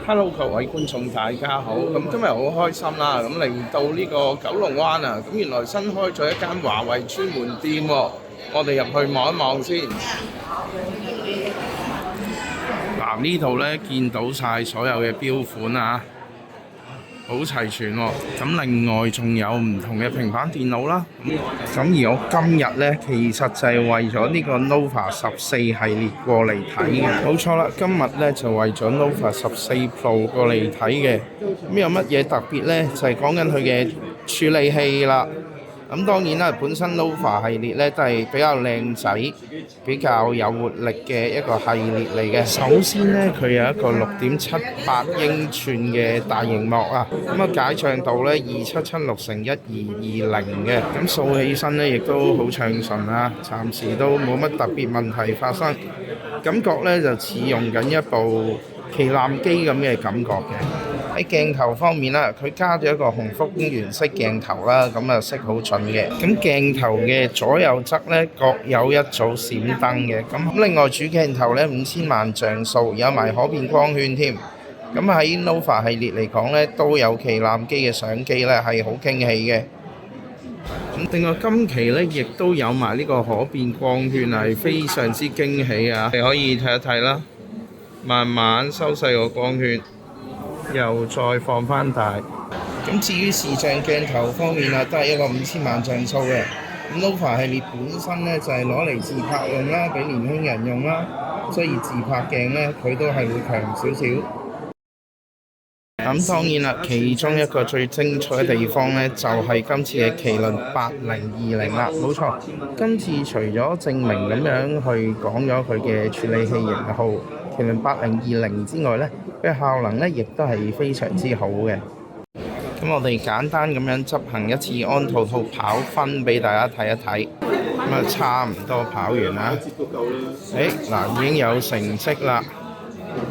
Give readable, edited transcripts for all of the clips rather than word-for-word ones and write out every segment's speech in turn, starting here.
Hello，各位觀眾大家好。咁今日好開心啦，咁嚟到呢個九龍灣啊，咁原來新開咗一間華為專門店喎。我哋入去望一望先。嗱，呢度呢見到晒所有嘅標款啊，好齊全喎。咁另外仲有唔同嘅平板電腦啦。咁而我今日呢，其實就係為咗呢個 Nova 14系列過嚟睇嘅。冇錯啦，今日呢就為咗 Nova 14 Pro 過嚟睇嘅。咁有乜嘢特別呢？就係講緊佢嘅處理器啦。咁當然啦，本身 Nova 系列咧都係比較靚仔、比較有活力嘅一個系列嚟嘅。首先咧，佢有一個6.78英寸嘅大螢幕啊，咁解像度咧2776×1220嘅，咁掃起身咧亦都好暢順啊，暫時都冇乜特別問題發生，感覺咧就似用緊一部旗艦機咁嘅感覺嘅。喺鏡頭方面啦，佢加咗一個紅幅原色鏡頭啦，咁啊色好準嘅。咁鏡頭嘅左右側咧各有一組閃燈嘅。咁另外主鏡頭咧5000萬像素，有埋可變光圈添。咁喺 Nova 系列嚟講咧，都有旗艦機嘅相機咧係好驚喜嘅。咁另外今期咧亦都有埋呢個可變光圈，係非常之驚喜啊！你可以睇一睇啦，慢慢收細個光圈。又再放翻大。咁至於視像鏡頭方面啊，都係一個5000萬像素嘅。咁 Nova 系列本身咧就係攞嚟自拍用啦，俾年輕人用啦，所以自拍鏡咧佢都係會強少少。咁當然啦，其中一個最精彩嘅地方咧，就係今次嘅麒麟8020啦，冇錯。今次除咗證明咁樣去講咗佢嘅處理器型號麒麟8020之外咧，佢效能咧亦都係非常之好嘅。咁我哋簡單咁樣執行一次安兔兔跑分俾大家睇一睇。咁啊差唔多跑完啦。嗱已經有成績啦。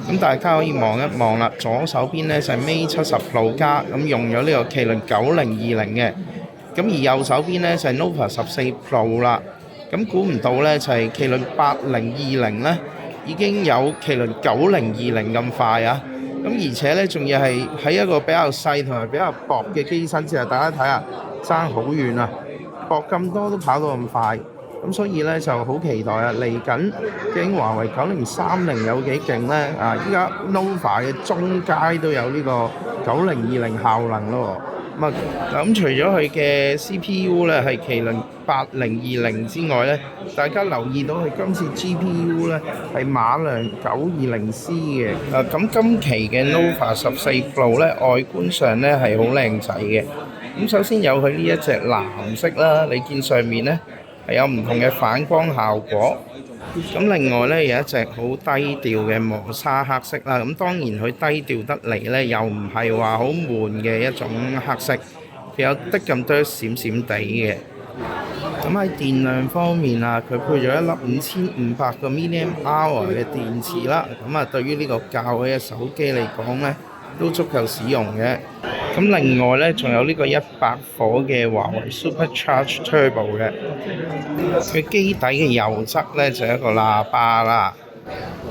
咁大家可以望一望啦，左手邊咧就係 Mate 70 Pro 加，咁用咗呢個麒麟9020嘅。咁而右手邊咧就係 Nova 14 Pro 啦。咁估唔到咧就係麒麟8020咧已經有麒麟9020咁快啊！咁而且咧仲要係喺一個比較細同埋比較薄嘅機身之下，大家睇下爭好遠啊！薄咁多都跑到咁快。咁所以咧就好期待啊！嚟緊究竟華為9030有幾勁咧？啊！依家 Nova 嘅中階都有呢個9020效能咯。咁除咗佢嘅 CPU 咧係麒麟8020之外咧，大家留意到佢今次 GPU 咧係馬良920C 嘅。咁今期嘅 Nova 14 Pro 咧外觀上咧係好靚仔嘅。咁首先有佢呢一隻藍色啦，你見上面咧係有唔同嘅反光效果。咁另外咧有一隻好低調嘅磨砂黑色啦。咁當然佢低調得嚟咧，又唔係話好悶嘅一種黑色，佢有啲咁多閃閃地嘅。咁喺電量方面啊，佢配咗一粒5500個 mAh 嘅電池啦。咁啊，對於呢個較位嘅手機嚟講咧，都足夠使用嘅。咁另外咧，仲有呢個100火嘅華為 Supercharge Turbo 嘅，佢機底嘅右側咧就係一個喇叭啦。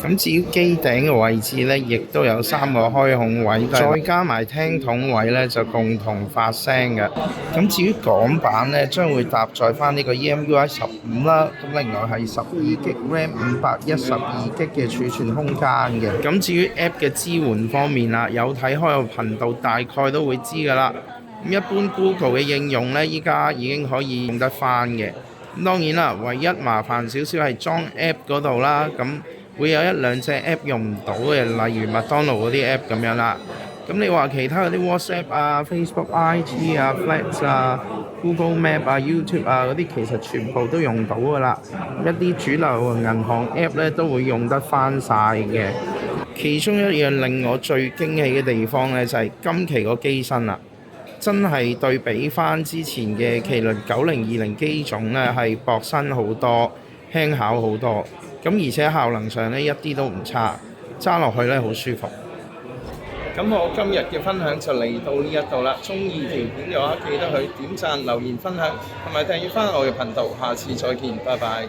咁至於機頂嘅位置咧，亦都有3個開孔位，再加埋聽筒位咧就共同發聲嘅。咁至於港版咧，將會搭載翻呢個 EMUI 15啦。咁另外係12GB RAM、512GB 嘅儲存空間嘅。咁至於 App 嘅支援方面啦，有睇開個頻道大概都會知㗎啦。咁一般 Google 嘅應用咧，依家已經可以用得翻嘅。咁當然啦，唯一麻煩少少係裝 App 嗰度啦。咁會有一兩隻 app 用唔到嘅，例如麥當勞嗰啲 app 咁樣啦。咁你話其他嗰啲 WhatsApp 啊、Facebook IG 啊、Flex 啊、Google Map 啊、YouTube 啊嗰啲，其實全部都用到㗎啦。一啲主流銀行 app 咧都會用得翻晒嘅。其中一樣令我最驚喜嘅地方咧，就係今期個機身啦，真係對比翻之前嘅麒麟9020機種咧，係薄身好多、輕巧好多。咁而且效能上咧一啲都唔差，揸落去咧好舒服。咁我今日嘅分享就嚟到呢一度啦。中意條片嘅話，記得去點讚、留言、分享，同埋訂閱翻我嘅頻道。下次再見，拜拜。